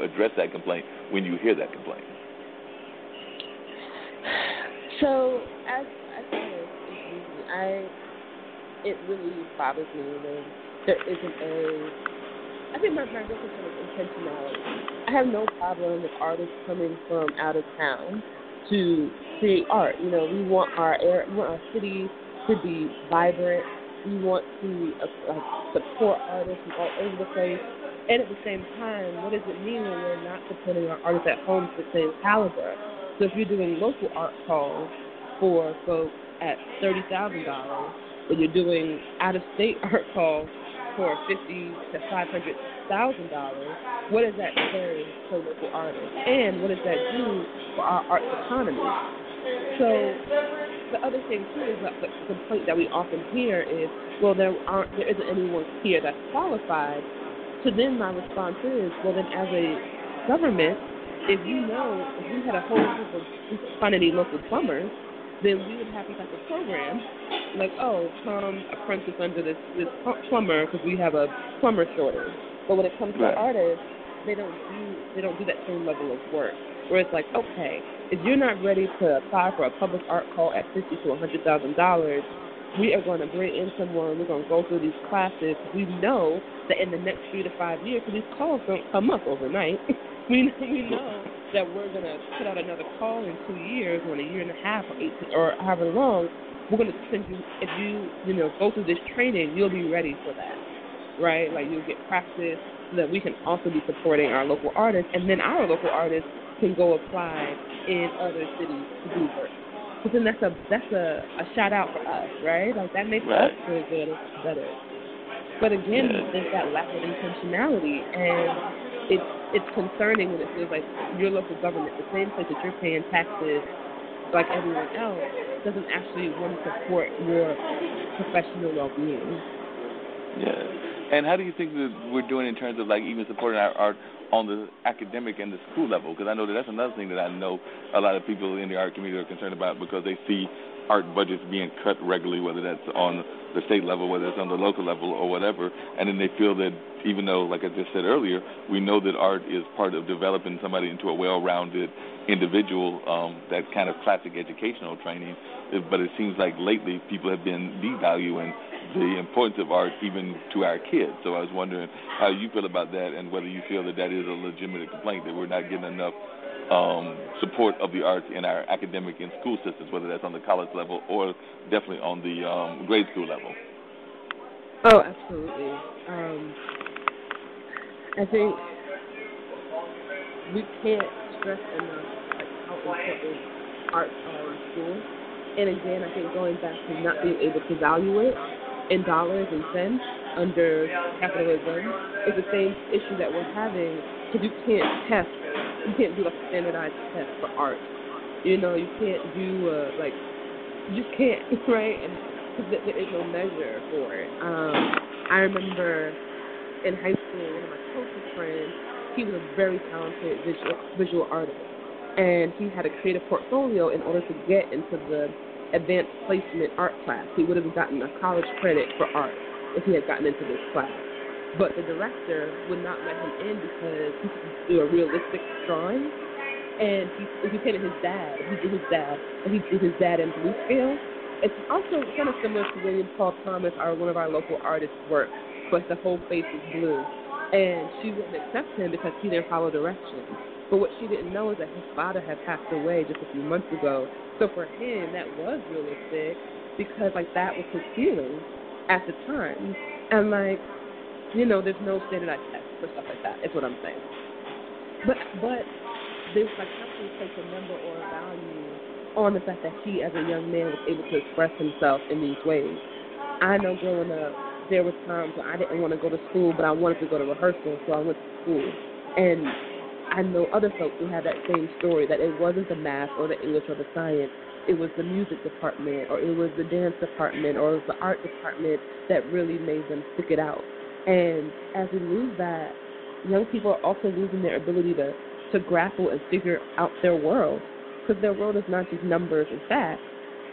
address that complaint when you hear that complaint? So, as it really bothers me when there isn't I think my real concern is intentionality. I have no problem with artists coming from out of town to create art. You know, we want our city to be vibrant. We want to support artists from all over the place. And at the same time, what does it mean when we're not supporting our artists at home to the same caliber? So if you're doing local art calls for folks at $30,000, but you're doing out-of-state art calls for $50,000 to $500,000, what does that say for local artists? And what does that do for our arts economy? So the other thing too is that the complaint that we often hear is, well, there isn't anyone here that's qualified. So then my response is, well, then as a government, if we had a whole group of quantity local plumbers, then we would have to have a program like, come apprentice under this plumber because we have a plumber shortage. But when it comes to artists, they don't do that same level of work. Where it's like, okay, if you're not ready to apply for a public art call at $50,000 to $100,000, we are going to bring in someone. We're going to go through these classes. We know that in the next 3 to 5 years, because these calls don't come up overnight, we know that we're going to put out another call in 2 years or in a year and a half or 18 or however long. We're going to send you, if you go through this training, you'll be ready for that, right? Like you'll get practice so that we can also be supporting our local artists, and then our local artists can go apply in other cities to do work. So then that's a shout out for us, right? Like that makes us feel good and better. But again, there's that lack of intentionality, and it's concerning when it feels like your local government, the same place that you're paying taxes like everyone else, doesn't actually want to support your professional well-being. Yeah. And how do you think that we're doing in terms of like even supporting our art on the academic and the school level? Because I know that's another thing that I know a lot of people in the art community are concerned about because they see art budgets being cut regularly, whether that's on the state level, whether it's on the local level or whatever, and then they feel that even though, like I just said earlier, we know that art is part of developing somebody into a well-rounded individual, that kind of classic educational training, but it seems like lately people have been devaluing the importance of art even to our kids. So I was wondering how you feel about that and whether you feel that is a legitimate complaint, that we're not getting enough support of the arts in our academic and school systems, whether that's on the college level or definitely on the grade school level. Oh, absolutely. I think we can't stress enough how important arts are in school. And again, I think going back to not being able to value it in dollars and cents under capitalism is the same issue that we're having because you can't do a standardized test for art. You can't do you just can't, right? And there is no measure for it. I remember in high school, one of my closest friends, he was a very talented visual artist, and he had a creative portfolio in order to get into the advanced placement art class. He would have gotten a college credit for art if he had gotten into this class. But the director would not let him in because he could do a realistic drawing, and he painted his dad. He did his dad in blue scale. It's also kind of similar to William Paul Thomas, one of our local artists' work, but the whole face is blue. And she wouldn't accept him because he didn't follow directions. But what she didn't know is that his father had passed away just a few months ago. So for him, that was realistic because that was his feeling at the time. And there's no standardized test for stuff like that, is what I'm saying. But there's how can you place a number or a value on the fact that he, as a young man, was able to express himself in these ways. I know growing up, there were times when I didn't want to go to school, but I wanted to go to rehearsal, so I went to school. And I know other folks who had that same story, that it wasn't the math or the English or the science, it was the music department, or it was the dance department, or it was the art department that really made them stick it out. And as we lose that, young people are also losing their ability to grapple and figure out their world, because their world is not just numbers and facts.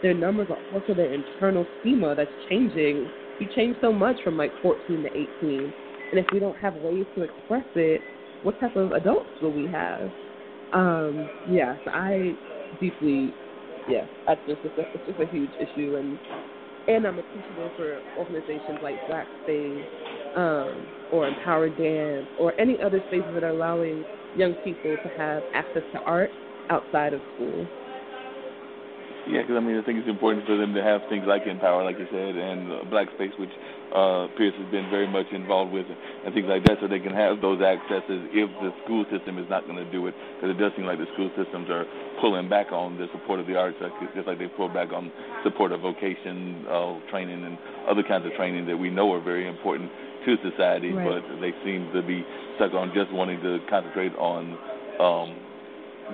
Their numbers are also their internal schema that's changing. We change so much from 14 to 18, and if we don't have ways to express it, what type of adults will we have? So I deeply, it's just a huge issue, and I'm appreciative for organizations like Black Space, or Empower Dance, or any other spaces that are allowing young people to have access to art outside of school. Yeah, because I think it's important for them to have things like Empower, like you said, and Black Space, which Pierce has been very much involved with, and things like that, so they can have those accesses if the school system is not going to do it. Because it does seem like the school systems are pulling back on the support of the arts, just like they pull back on support of vocation training and other kinds of training that we know are very important to society, right. But they seem to be stuck on just wanting to concentrate on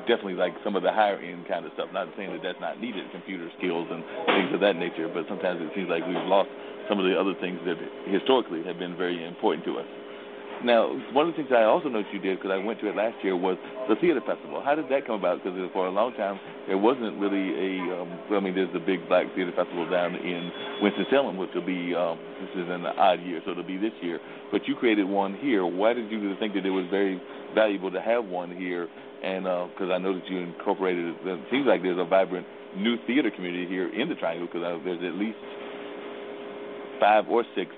definitely like some of the higher end kind of stuff. Not saying that that's not needed, computer skills and things of that nature, but sometimes it seems like we've lost some of the other things that historically have been very important to us. Now, one of the things I also noticed you did, because I went to it last year, was the theater festival. How did that come about? Because for a long time, there wasn't really there's the big Black Theater Festival down in Winston-Salem, which will be, this is an odd year, so it'll be this year. But you created one here. Why did you think that it was very valuable to have one here? And because I know that you incorporated, it seems like there's a vibrant new theater community here in the Triangle, because there's at least 5 or 6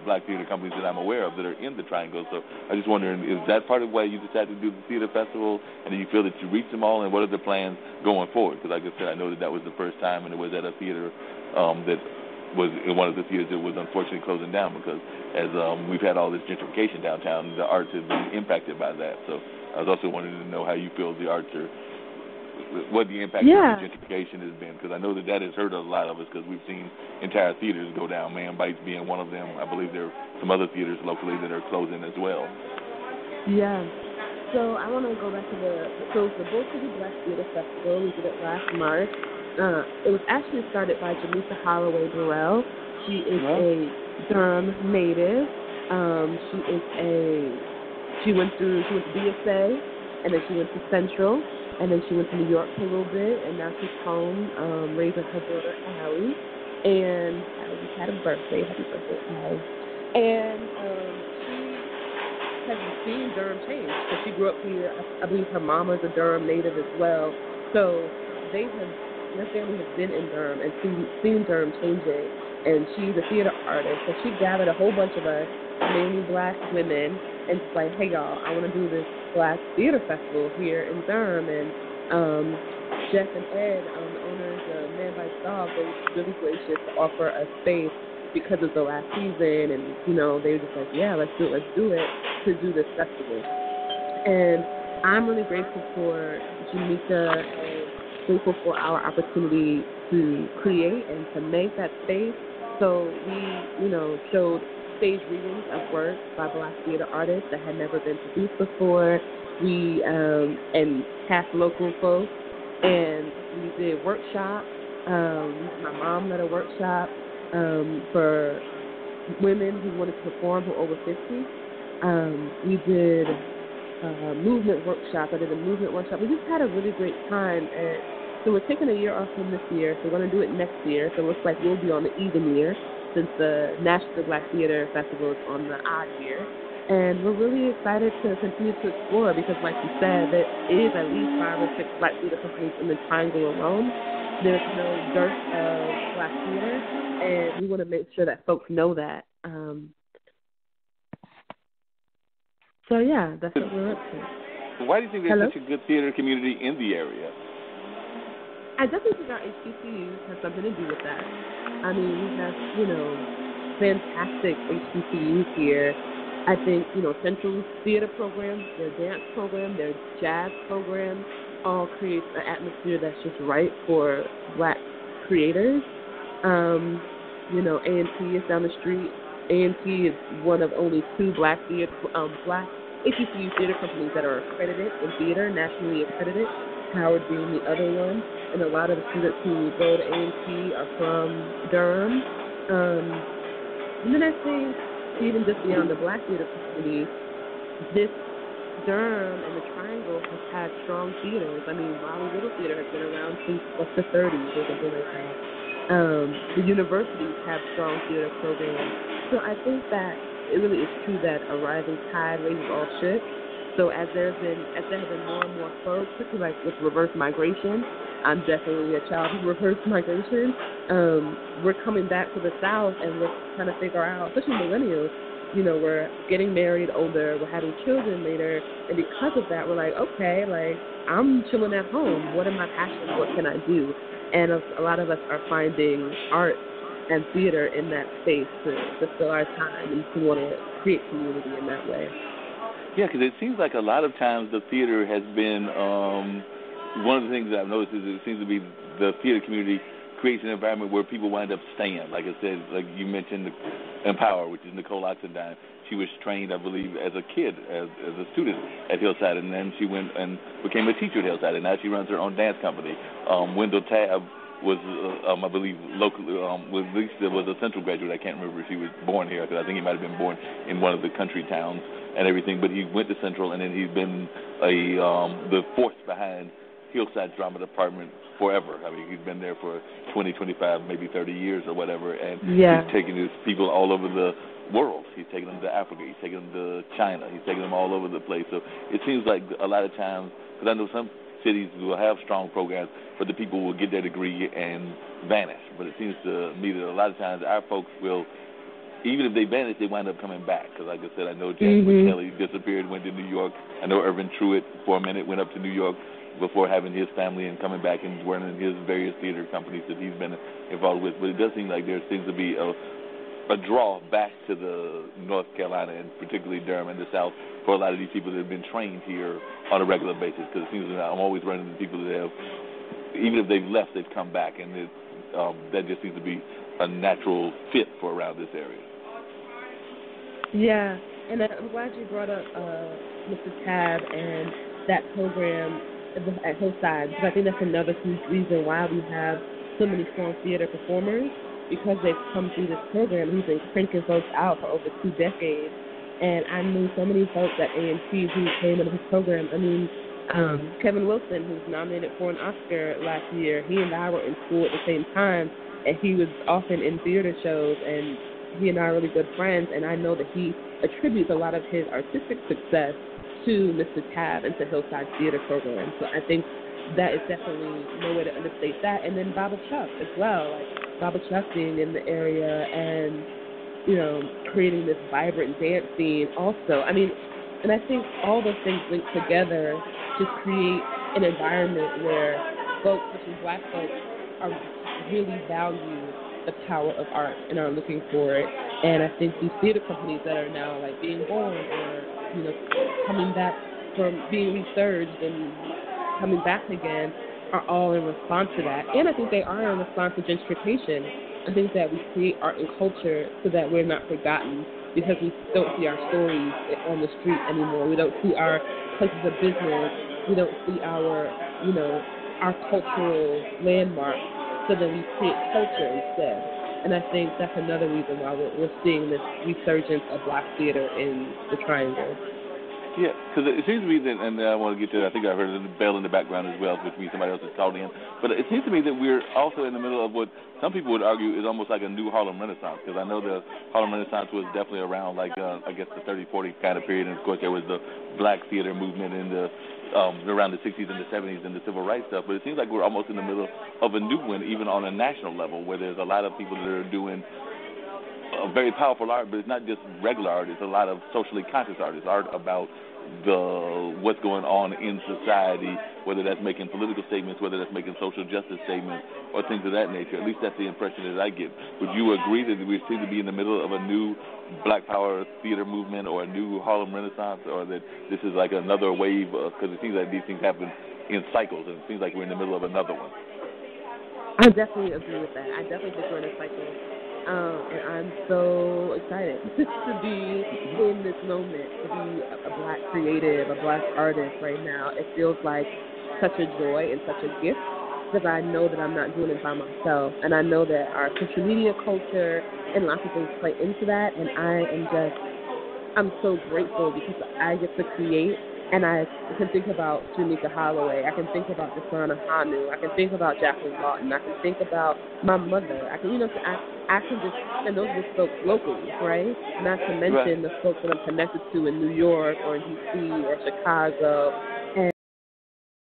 Black theater companies that I'm aware of that are in the Triangle. So I just wondering, is that part of why you decided to do the theater festival? And do you feel that you reached them all? And what are the plans going forward? Because like I said, I know that was the first time, and it was at a theater that was in one of the theaters that was unfortunately closing down, because as we've had all this gentrification downtown, the arts have been impacted by that. So I was also wanting to know how you feel the arts are, what the impact of the gentrification has been, because I know that has hurt a lot of us, because we've seen entire theaters go down, Man Bites being one of them. I believe there are some other theaters locally that are closing as well. Yeah. So I want to go back to the Bull City Black Theater Festival. We did it last March. It was actually started by Jamisa Holloway Burrell. She is a Durham native. She went to BSA, and then she went to Central, and then she went to New York for a little bit, and now she's home raising her daughter, Allie. And Allie just had a birthday. Happy birthday, Allie. And she has seen Durham change. So she grew up here. I believe her mama is a Durham native as well. So their family has been in Durham and seen Durham changing. And she's a theater artist. So she gathered a whole bunch of us, mainly Black women, and it's like, hey, y'all, I want to do this Black Theater Festival here in Durham. And Jeff and Ed, the owners of Man by Dog, they were really gracious to offer a space because of the last season. And, they were just like, yeah, let's do it to do this festival. And I'm really grateful for Jamaica and grateful for our opportunity to create and to make that space. So we, showed stage readings of work by Black theater artists that had never been produced before. We and cast local folks, and we did workshops. My mom led a workshop for women who wanted to perform who were over 50. We did a movement workshop. I did a movement workshop. We just had a really great time. So we're taking a year off from this year, so we're going to do it next year. So it looks like we'll be on the even year, since the National Black Theater Festival is on the odd year. And we're really excited to continue to explore, because like you said, there is at least 5 or 6 Black theater companies in the Triangle alone. There's no dearth of Black theater, and we want to make sure that folks know that. So yeah, that's what we're up to. Why do you think there's such a good theater community in the area? I definitely think our HBCUs have something to do with that. I mean, we have, fantastic HBCUs here. I think, Central's theater program, their dance program, their jazz program, all creates an atmosphere that's just right for Black creators. A&T is down the street. A&T is one of only 2 Black Black HBCU theater companies that are accredited in theater, nationally accredited. Howard being the other one, and a lot of the students who go to A&T are from Durham. And then I think even just beyond the Black theater community, this Durham and the Triangle has had strong theaters. I mean, Raleigh Little Theater has been around since the 30s or something like that. The universities have strong theater programs. So I think that it really is true that a rising tide raises all ships. So as there have been more and more folks, particularly like with reverse migration, I'm definitely a child of reverse migration. We're coming back to the South and we're trying to figure out, especially millennials, we're getting married older, we're having children later, and because of that, we're like, okay, like, I'm chilling at home. What are my passions? What can I do? And a lot of us are finding art and theater in that space to fill our time and to want to create community in that way. Yeah, because it seems like a lot of times the theater has been one of the things that I've noticed is it seems to be the theater community creates an environment where people wind up staying. Like I said, like you mentioned, Empower, which is Nicole Oxendine. She was trained, I believe, as a kid, as a student at Hillside, and then she went and became a teacher at Hillside, and now she runs her own dance company. Wendell Tabb was, I believe, locally, at least was a Central graduate. I can't remember if he was born here, because I think he might have been born in one of the country towns and everything, but he went to Central, and then he's been the force behind Hillside Drama Department forever. I mean, he's been there for 20, 25, maybe 30 years or whatever, and he's taking his people all over the world. He's taking them to Africa. He's taking them to China. He's taking them all over the place. So it seems like a lot of times, because I know some cities will have strong programs, but the people will get their degree and vanish. But it seems to me that a lot of times our folks will, even if they vanish, they wind up coming back. Because like I said, I know Jack Kelly disappeared, went to New York. I know Irvin Truitt for a minute went up to New York before having his family and coming back and running his various theater companies that he's been involved with. But it does seem like there seems to be a draw back to the North Carolina and particularly Durham and the South for a lot of these people that have been trained here on a regular basis. Because it seems that I'm always running into people that have, even if they've left, they've come back, and that just seems to be a natural fit for around this area. Yeah, and I'm glad you brought up Mr. Tabb and that program at Hillside, because I think that's another huge reason why we have so many strong theater performers, because they've come through this program. He's been cranking folks out for over 2 decades, and I knew so many folks at A&T who came into his program. I mean, Kevin Wilson, who's nominated for an Oscar last year, he and I were in school at the same time, and he was often in theater shows, and he and I are really good friends, and I know that he attributes a lot of his artistic success to Mr. Tabb and to Hillside Theater Program. So I think that is definitely no way to understate that. And then Baba Chuck as well, like Baba Chuck being in the area and, creating this vibrant dance scene also. I mean, and I think all those things link together to create an environment where folks, especially Black folks, are really value the power of art and are looking for it. And I think these theater companies that are now like being born or coming back from being resurged and coming back again are all in response to that. And I think they are in response to gentrification. I think that we create art and culture so that we're not forgotten, because we don't see our stories on the street anymore. We don't see our places of business. We don't see our cultural landmarks, so then we create culture instead. And I think that's another reason why we're seeing this resurgence of Black theater in the Triangle. Yeah, because it seems to me that, and I want to get to it, I think I heard a bell in the background as well, which means somebody else is calling in. But it seems to me that we're also in the middle of what some people would argue is almost like a new Harlem Renaissance, because I know the Harlem Renaissance was definitely around, like, I guess the 30, 40 kind of period, and, of course, there was the Black theater movement in the around the 60s and the 70s and the civil rights stuff. But it seems like we're almost in the middle of a new one, even on a national level, where there's a lot of people that are doing very powerful art, but it's not just regular art. It's a lot of socially conscious art. It's art about what's going on in society, whether that's making political statements, whether that's making social justice statements, or things of that nature. At least that's the impression that I get. Would you agree that we seem to be in the middle of a new Black Power theater movement or a new Harlem Renaissance, or that this is like another wave? Because it seems like these things happen in cycles, and it seems like we're in the middle of another one. I definitely agree with that. I definitely think we're in a cycle. And I'm so excited to be in this moment, to be a Black creative, a Black artist right now. It feels like such a joy and such a gift, because I know that I'm not doing it by myself. And I know that our social media culture and lots of things play into that. And I'm so grateful because I get to create And I can think about Janika Holloway. I can think about DeDreana Hanu. I can think about Jacqueline Lawton. I can think about my mother. I can, I can just, and those are the folks locally, right? Not to mention the folks that I'm connected to in New York or in D.C. or Chicago